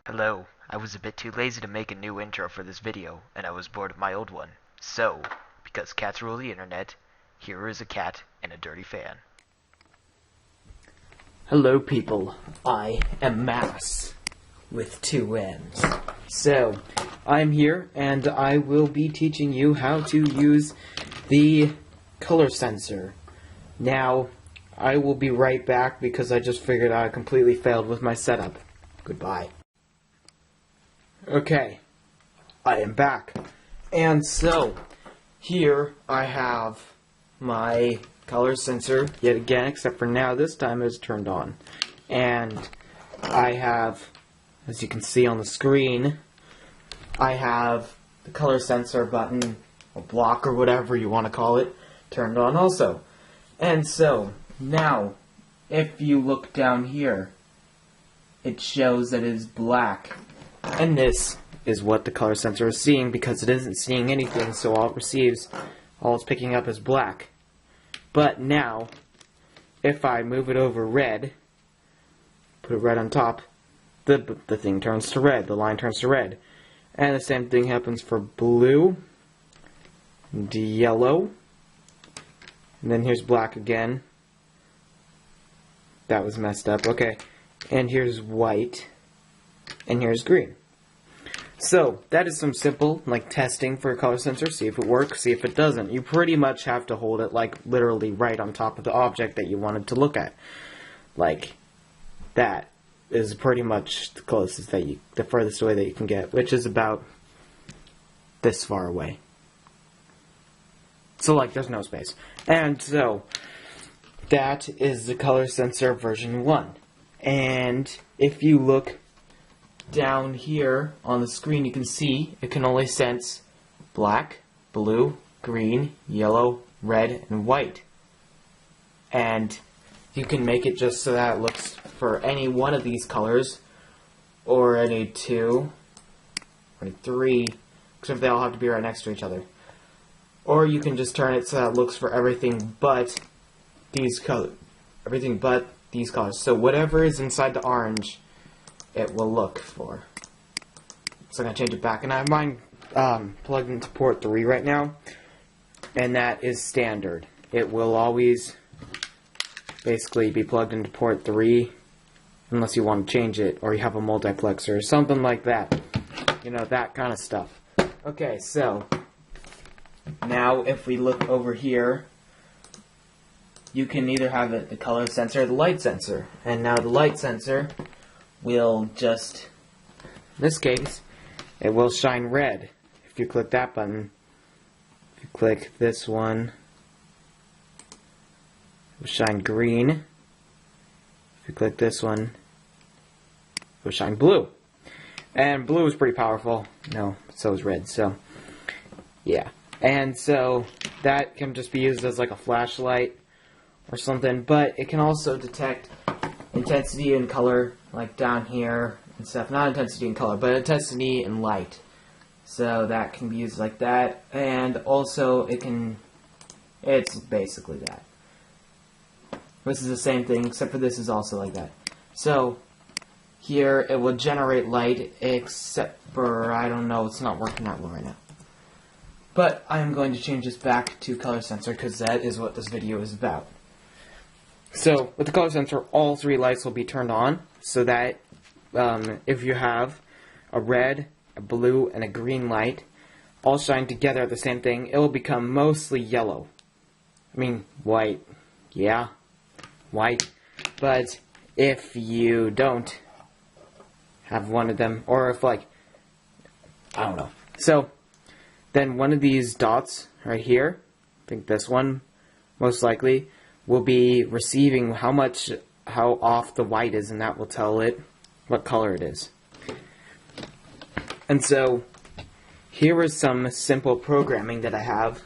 Hello, I was a bit too lazy to make a new intro for this video, and I was bored of my old one. So, because cats rule the internet, here is a cat and a dirty fan. Hello people, I am Mass, with two N's. So, I'm here, and I will be teaching you how to use the color sensor. Now, I will be right back because I just figured I completely failed with my setup. Goodbye. Okay, I am back. And so, here I have my color sensor yet again, except for now this time it's turned on. And I have, as you can see on the screen, I have the color sensor button, or block, or whatever you want to call it, turned on also. And so, now, if you look down here, it shows that it is black. And this is what the color sensor is seeing, because it isn't seeing anything, so all it's picking up is black. But now, if I move it over red, put it red on top, the thing turns to red, the line turns to red. And the same thing happens for blue, and yellow, and then here's black again. That was messed up, okay. And here's white, and here's green. So, that is some simple, testing for a color sensor. See if it works, see if it doesn't. You pretty much have to hold it, literally right on top of the object that you wanted to look at. That is pretty much the closest the furthest away that you can get, which is about this far away. So, there's no space. And so, that is the color sensor version 1. And if you look down here on the screen, you can see it can only sense black, blue, green, yellow, red, and white. And you can make it just so that it looks for any one of these colors, or any two, or any three, except they all have to be right next to each other. Or you can just turn it so that it looks for everything but these colors. Everything but these colors. So whatever is inside the orange, it will look for. So I'm going to change it back. And I have mine plugged into port 3 right now. And that is standard. It will always basically be plugged into port 3 unless you want to change it, or you have a multiplexer or something like that. You know, that kind of stuff. Okay, so now if we look over here, you can either have it the color sensor or the light sensor. And now the light sensor will just, in this case, it will shine red. If you click that button, if you click this one, it will shine green. If you click this one, it will shine blue. And blue is pretty powerful. No, so is red, so yeah. And so that can just be used as a flashlight or something, but it can also detect intensity and color, down here and stuff. Not intensity and color, but intensity and light. So that can be used like that, and also it's basically that. This is the same thing, except for this is also like that. So here it will generate light, except for, I don't know, it's not working that well right now. But I'm going to change this back to color sensor, because that is what this video is about. So, with the color sensor, all 3 lights will be turned on, so that if you have a red, a blue, and a green light, all shine together at the same thing, it will become mostly yellow. I mean, white. Yeah, white. But if you don't have one of them, or if, I don't know. So, then one of these dots right here, I think this one, most likely, will be receiving how off the white is, and that will tell it what color it is. And so, here is some simple programming that I have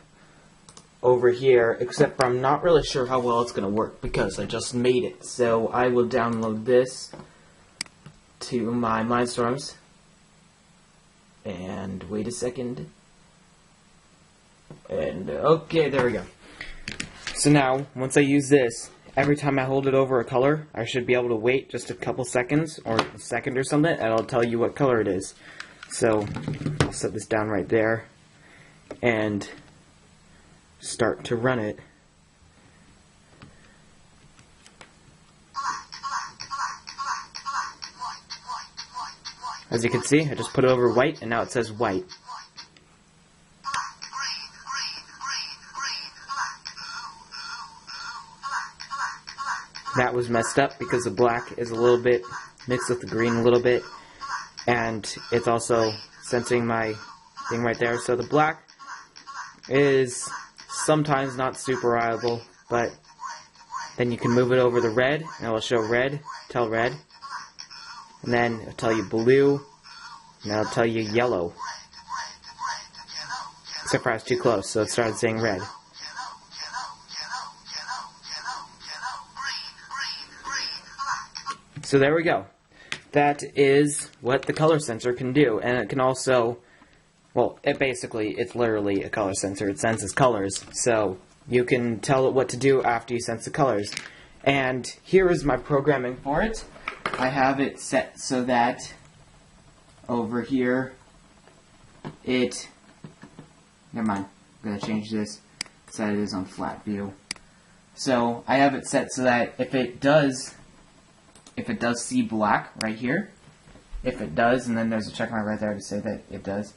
over here, except for I'm not really sure how well it's going to work, because I just made it. So, I will download this to my Mindstorms. And wait a second. And, okay, there we go. So now, once I use this, every time I hold it over a color, I should be able to wait just a couple seconds, or a second or something, and it'll tell you what color it is. So, I'll set this down right there, and start to run it. As you can see, I just put it over white, and now it says white. That was messed up because the black is a little bit mixed with the green a little bit, and it's also sensing my thing right there. So the black is sometimes not super reliable, but then you can move it over the red, and it will show red, tell red, and then it'll tell you blue, and it'll tell you yellow. Except for I was too close, so it started saying red. So there we go. That is what the color sensor can do, and it can also, well, it's literally a color sensor. It senses colors, so you can tell it what to do after you sense the colors. And here is my programming for it. I have it set so that over here never mind, I'm going to change this so that it is on flat view. So I have it set so that if it does see black right here, if it does, and then there's a check mark right there to say that it does.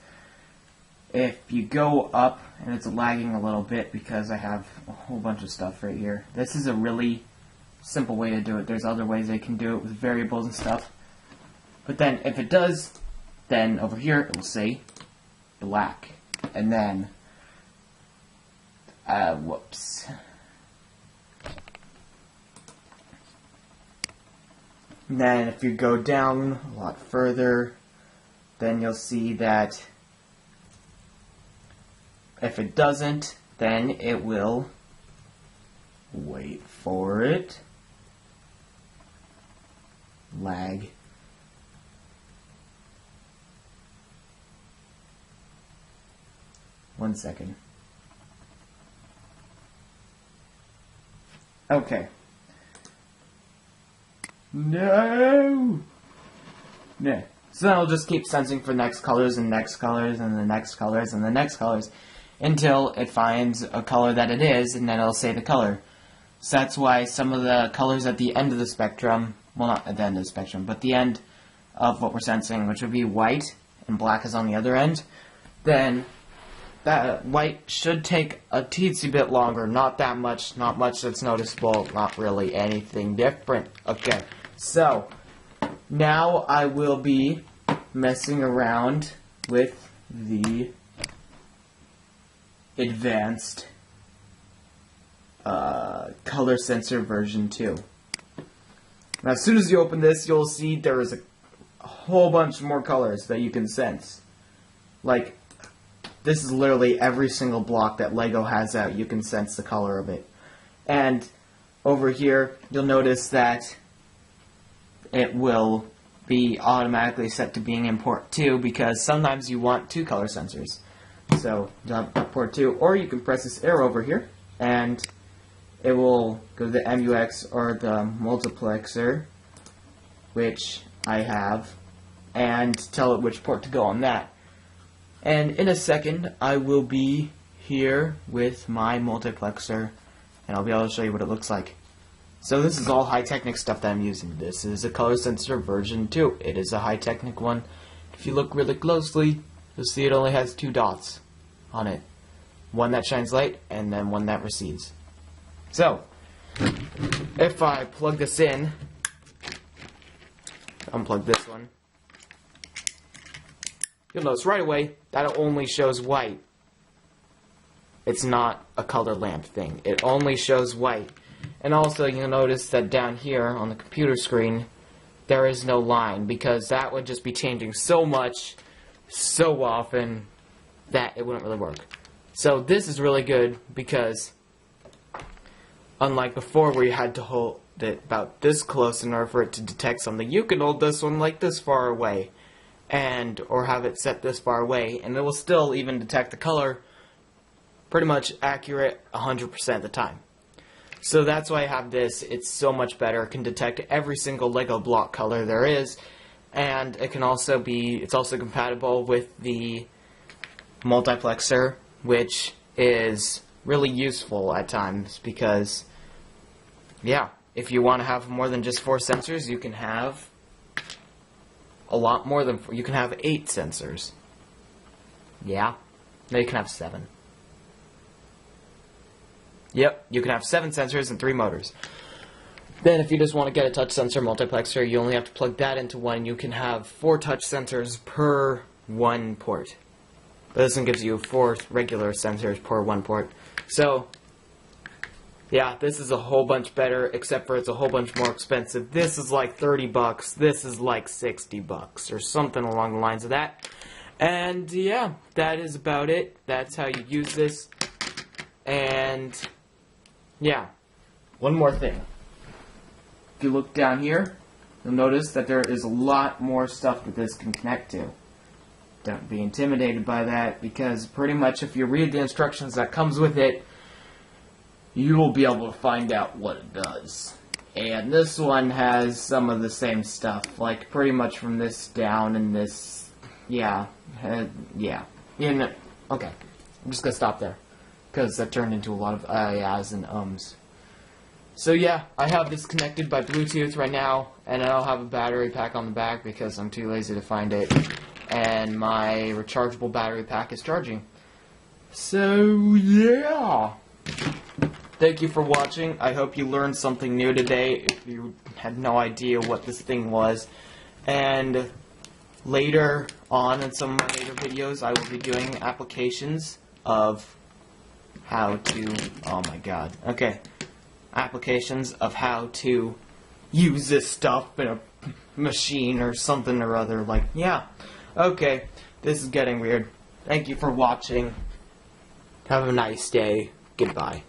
If you go up, and it's lagging a little bit because I have a whole bunch of stuff right here. This is a really simple way to do it. There's other ways they can do it with variables and stuff. But then if it does, then over here it will say black. And then, whoops. And then if you go down a lot further, then you'll see that if it doesn't, then it will, wait for it, lag. One second. Okay. No! Yeah. So then I'll just keep sensing for next colors and next colors and the next colors and the next colors until it finds a color that it is, and then it'll say the color. So that's why some of the colors at the end of the spectrum, well, not at the end of the spectrum, but the end of what we're sensing, which would be white, and black is on the other end, then that white should take a teensy bit longer, not that much, not much that's noticeable, not really anything different. Okay, so now I will be messing around with the advanced color sensor version 2. Now as soon as you open this, you'll see there is a whole bunch more colors that you can sense. Like, this is literally every single block that LEGO has out, you can sense the color of it. And over here, you'll notice that it will be automatically set to being in port 2 because sometimes you want 2 color sensors. So you'll have port 2, or you can press this arrow over here and it will go to the MUX or the multiplexer, which I have, and tell it which port to go on that. And in a second, I will be here with my multiplexer, and I'll be able to show you what it looks like. So this is all high-technic stuff that I'm using. This is a color sensor version 2. It is a high-technic one. If you look really closely, you'll see it only has 2 dots on it. One that shines light, and then one that recedes. So, if I plug this in, unplug this one, you'll notice right away that it only shows white. It's not a color lamp thing. It only shows white. And also you'll notice that down here on the computer screen, there is no line, because that would just be changing so much, so often, that it wouldn't really work. So this is really good because, unlike before where you had to hold it about this close in order for it to detect something, you can hold this one like this far away, or have it set this far away, and it will still even detect the color pretty much accurate 100% of the time. So that's why I have this. It's so much better. It can detect every single Lego block color there is, and it can also be, it's also compatible with the multiplexer, which is really useful at times because, yeah, if you want to have more than just 4 sensors, you can have a lot more than 4. You can have 8 sensors. Yeah. No, you can have 7. Yep, you can have 7 sensors and 3 motors. Then if you just want to get a touch sensor multiplexer, you only have to plug that into one. You can have 4 touch sensors per 1 port. But this one gives you 4 regular sensors per 1 port. So, yeah, this is a whole bunch better, except for it's a whole bunch more expensive. This is like $30, this is like $60, or something along the lines of that. And, yeah, that is about it. That's how you use this. And, yeah, one more thing. If you look down here, you'll notice that there is a lot more stuff that this can connect to. Don't be intimidated by that, because pretty much if you read the instructions that comes with it, you will be able to find out what it does. And this one has some of the same stuff, like pretty much from this down and this, yeah. You know, okay, I'm just gonna stop there, because that turned into a lot of yeahs and ums. So yeah, I have this connected by Bluetooth right now, and I don't have a battery pack on the back because I'm too lazy to find it. And my rechargeable battery pack is charging. So, yeah. Thank you for watching. I hope you learned something new today if you had no idea what this thing was. And later on in some of my later videos, I will be doing applications of how to... Oh my god. Okay. Applications of how to use this stuff in a machine or something or other. Like, yeah. Okay, this is getting weird. Thank you for watching. Have a nice day. Goodbye.